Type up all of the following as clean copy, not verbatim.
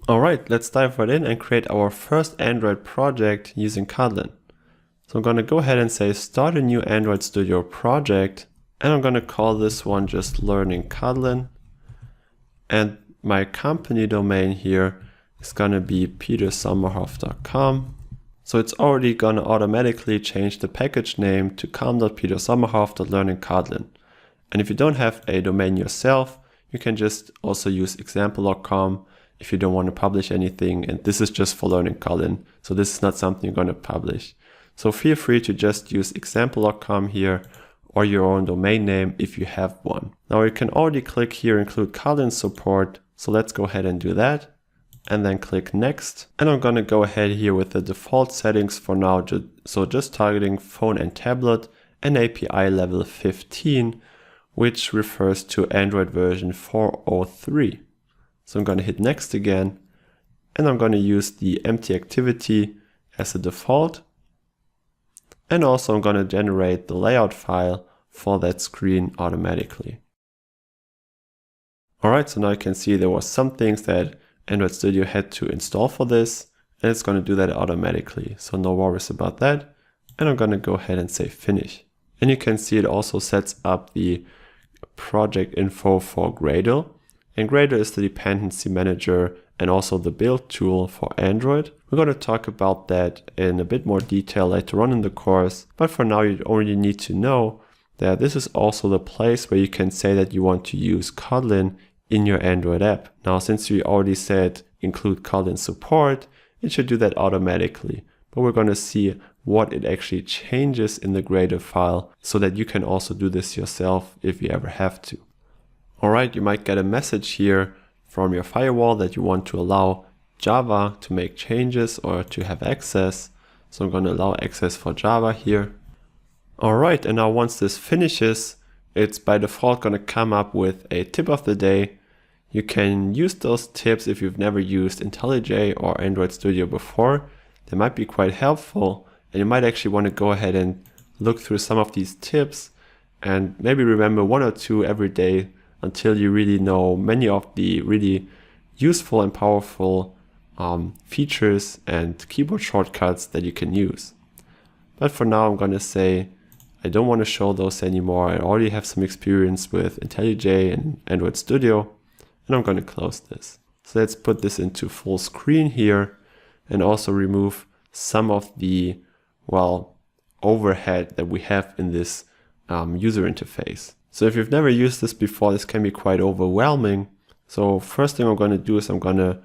Alright, let's dive right in and create our first Android project using Kotlin. So I'm going to go ahead and say start a new Android Studio project, and I'm going to call this one just Learning Kotlin. And my company domain here is going to be petersommerhoff.com. So it's already going to automatically change the package name to com.petersommerhoff.learningkotlin. And if you don't have a domain yourself, you can just also use example.com if you don't want to publish anything. And this is just for learning Kotlin. So this is not something you're going to publish. So feel free to just use example.com here or your own domain name if you have one. Now you can already click here, include Kotlin support. So let's go ahead and do that. And then click next. And I'm going to go ahead here with the default settings for now. So just targeting phone and tablet and API level 15, which refers to Android version 4.03. So I'm going to hit next again, and I'm going to use the empty activity as a default. And also I'm going to generate the layout file for that screen automatically. Alright, so now you can see there was some things that Android Studio had to install for this, and it's going to do that automatically. So no worries about that. And I'm going to go ahead and say finish. And you can see it also sets up the project info for Gradle. And Gradle is the dependency manager and also the build tool for Android. We're going to talk about that in a bit more detail later on in the course, but for now you already need to know that this is also the place where you can say that you want to use Kotlin in your Android app. Now, since we already said include Kotlin support, it should do that automatically. But we're going to see what it actually changes in the Gradle file so that you can also do this yourself if you ever have to. Alright, you might get a message here from your firewall that you want to allow Java to make changes or to have access. So I'm going to allow access for Java here. Alright, and now once this finishes, it's by default going to come up with a tip of the day. You can use those tips if you've never used IntelliJ or Android Studio before. They might be quite helpful, and you might actually want to go ahead and look through some of these tips and maybe remember one or two every day until you really know many of the really useful and powerful features and keyboard shortcuts that you can use. But for now, I'm going to say I don't want to show those anymore. I already have some experience with IntelliJ and Android Studio, and I'm going to close this. So let's put this into full screen here and also remove some of the, overhead that we have in this user interface. So if you've never used this before, this can be quite overwhelming. So first thing I'm going to do is I'm going to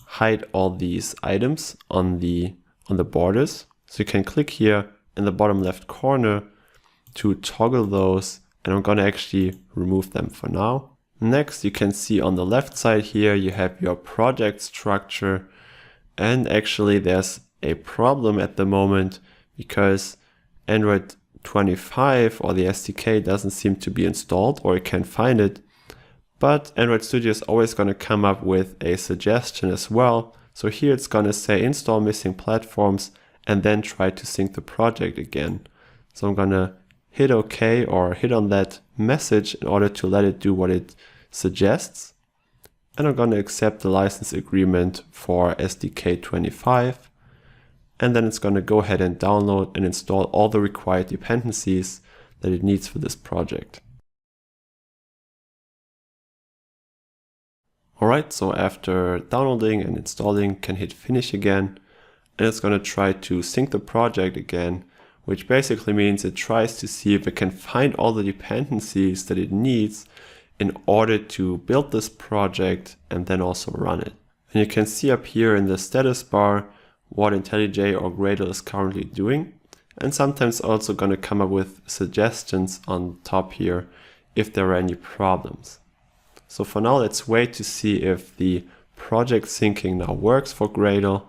hide all these items on the borders. So you can click here in the bottom left corner to toggle those, and I'm going to actually remove them for now. Next, you can see on the left side here, you have your project structure, and actually there's a problem at the moment because Android 25 or the SDK doesn't seem to be installed, or you can't find it. But Android Studio is always going to come up with a suggestion as well. So here it's going to say install missing platforms and then try to sync the project again. So I'm going to hit OK or hit on that message in order to let it do what it suggests. And I'm going to accept the license agreement for SDK 25. And then it's going to go ahead and download and install all the required dependencies that it needs for this project. Alright, so after downloading and installing, can hit finish again, and it's going to try to sync the project again, which basically means it tries to see if it can find all the dependencies that it needs in order to build this project and then also run it. And you can see up here in the status bar what IntelliJ or Gradle is currently doing, and sometimes also going to come up with suggestions on top here if there are any problems. So for now, let's wait to see if the project syncing now works for Gradle.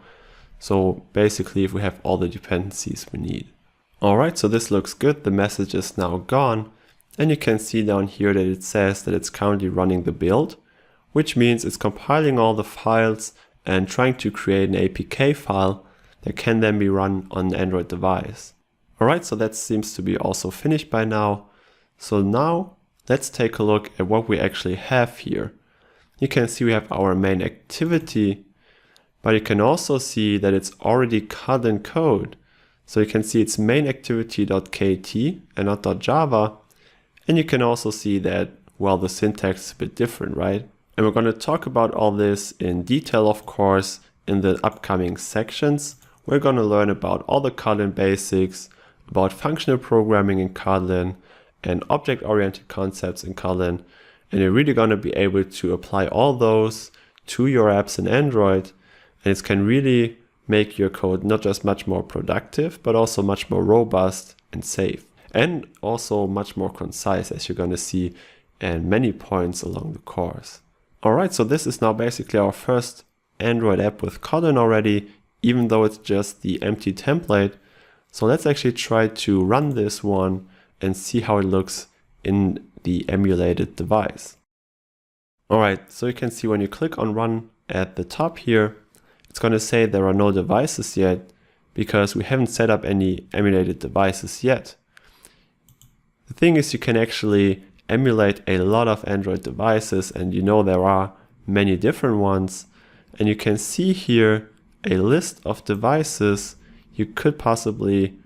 So basically if we have all the dependencies we need. Alright, so this looks good. The message is now gone, and you can see down here that it says that it's currently running the build, which means it's compiling all the files and trying to create an APK file that can then be run on an Android device. Alright, so that seems to be also finished by now. So now let's take a look at what we actually have here. You can see we have our main activity, But you can also see that it's already Kotlin code. So you can see it's main activity.kt and not .java. And you can also see that, well, the syntax is a bit different, right? And we're going to talk about all this in detail, of course, in the upcoming sections. We're going to learn about all the Kotlin basics, about functional programming in Kotlin, and object-oriented concepts in Kotlin. And you're really going to be able to apply all those to your apps in Android. And it can really make your code not just much more productive, but also much more robust and safe. And also much more concise, as you're going to see in many points along the course. Alright, so this is now basically our first Android app with Kotlin already, even though it's just the empty template. So let's actually try to run this one and see how it looks in the emulated device. Alright, so you can see when you click on run at the top here, it's going to say there are no devices yet because we haven't set up any emulated devices yet. The thing is, you can actually emulate a lot of Android devices, and you know there are many different ones. And you can see here a list of devices you could possibly,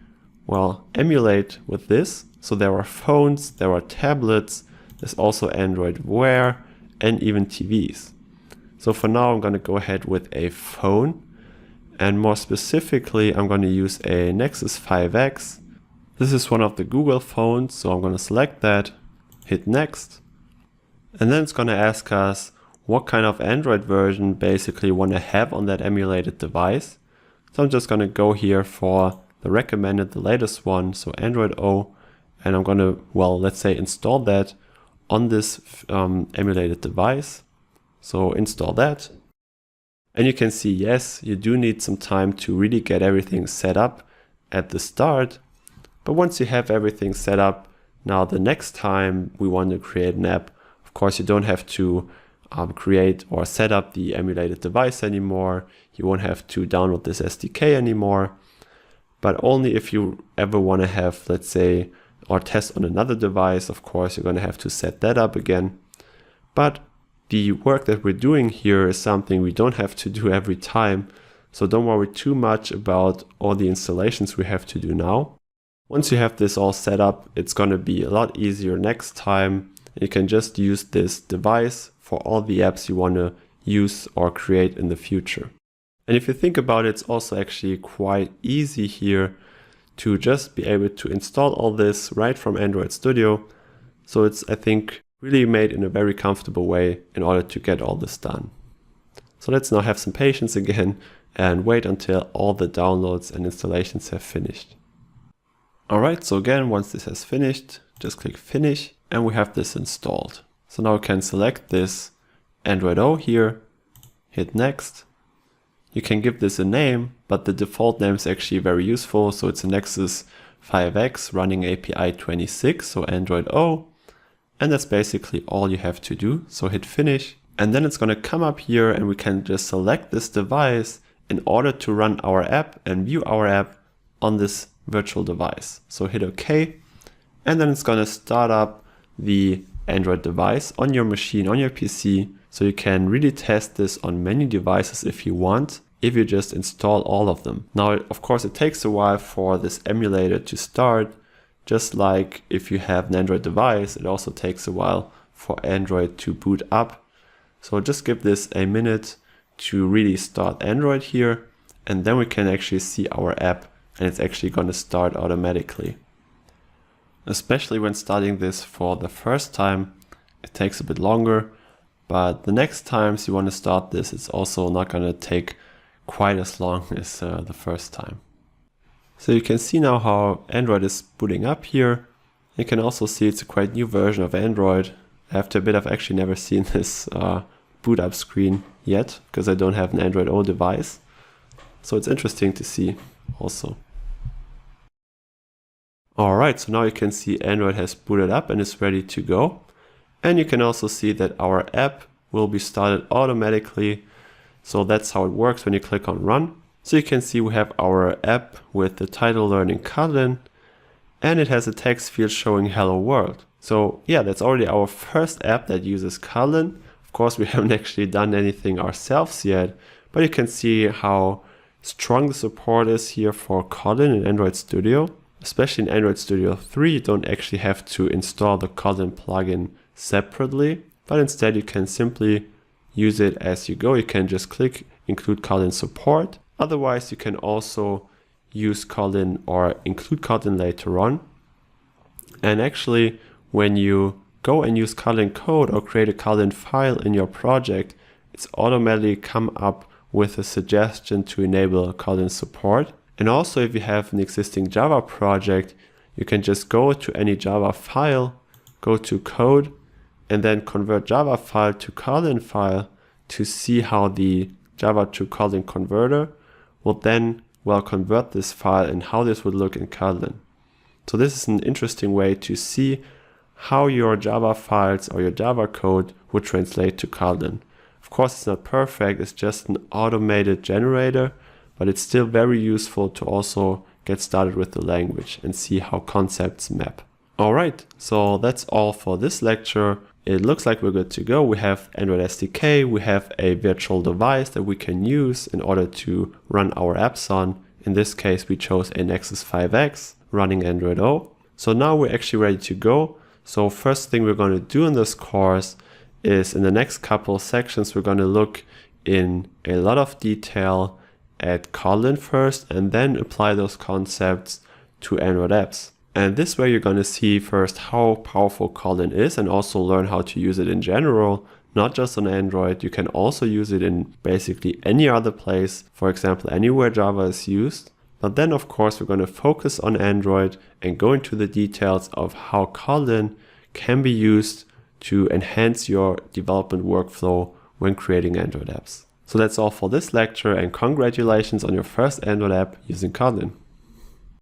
well, emulate with this. So there are phones, there are tablets, there's also Android Wear, and even TVs. So for now, I'm going to go ahead with a phone. And more specifically, I'm going to use a Nexus 5X. This is one of the Google phones, so I'm going to select that, hit next. And then it's going to ask us what kind of Android version basically you want to have on that emulated device. So I'm just going to go here for the recommended, the latest one, so Android O. And I'm going to, well, let's say install that on this emulated device. So install that. And you can see, yes, you do need some time to really get everything set up at the start. But once you have everything set up, now the next time we want to create an app, of course, you don't have to create or set up the emulated device anymore. You won't have to download this SDK anymore. But only if you ever want to have, let's say, or test on another device, of course, you're going to have to set that up again. But the work that we're doing here is something we don't have to do every time. So don't worry too much about all the installations we have to do now. Once you have this all set up, it's going to be a lot easier next time. You can just use this device for all the apps you want to use or create in the future. And if you think about it, it's also actually quite easy here to just be able to install all this right from Android Studio. So it's, I think, really made in a very comfortable way in order to get all this done. So let's now have some patience again and wait until all the downloads and installations have finished. Alright, so again, once this has finished, just click finish and we have this installed. So now we can select this Android O here, hit next. You can give this a name, but the default name is actually very useful. So it's a Nexus 5X running API 26, so Android O. And that's basically all you have to do. So hit finish. And then it's going to come up here and we can just select this device in order to run our app and view our app on this virtual device. So hit OK. And then it's going to start up the Android device on your machine, on your PC. So you can really test this on many devices if you want, if you just install all of them. Now, of course, it takes a while for this emulator to start. Just like if you have an Android device, it also takes a while for Android to boot up. So just give this a minute to really start Android here. And then we can actually see our app and it's actually going to start automatically. Especially when starting this for the first time, it takes a bit longer. But the next times you want to start this, it's also not going to take quite as long as the first time. So you can see now how Android is booting up here. You can also see it's a quite new version of Android. I have to admit I've actually never seen this boot up screen yet because I don't have an Android O device. So it's interesting to see also. Alright, so now you can see Android has booted up and is ready to go. And you can also see that our app will be started automatically. So that's how it works when you click on run. So you can see we have our app with the title Learning Kotlin and it has a text field showing hello world. So yeah, that's already our first app that uses Kotlin. Of course, we haven't actually done anything ourselves yet, but you can see how strong the support is here for Kotlin in Android Studio. Especially in Android Studio 3, you don't actually have to install the Kotlin plugin separately, but instead you can simply use it as you go. You can just click include Kotlin support. Otherwise, you can also use Kotlin or include Kotlin later on. And actually, when you go and use Kotlin code or create a Kotlin file in your project, it's automatically come up with a suggestion to enable Kotlin support. And also, if you have an existing Java project, you can just go to any Java file, go to code, and then convert Java file to Kotlin file to see how the Java to Kotlin converter will then convert this file and how this would look in Kotlin. So this is an interesting way to see how your Java files or your Java code would translate to Kotlin. Of course, it's not perfect, it's just an automated generator, but it's still very useful to also get started with the language and see how concepts map. Alright, so that's all for this lecture. It looks like we're good to go. We have Android SDK, we have a virtual device that we can use in order to run our apps on. In this case, we chose a Nexus 5X running Android O. So now we're actually ready to go. So first thing we're going to do in this course is in the next couple sections, we're going to look in a lot of detail at Kotlin first and then apply those concepts to Android apps. And this way you're going to see first how powerful Kotlin is and also learn how to use it in general, not just on Android. You can also use it in basically any other place, for example, anywhere Java is used. But then of course we're going to focus on Android and go into the details of how Kotlin can be used to enhance your development workflow when creating Android apps. So that's all for this lecture, and congratulations on your first Android app using Kotlin.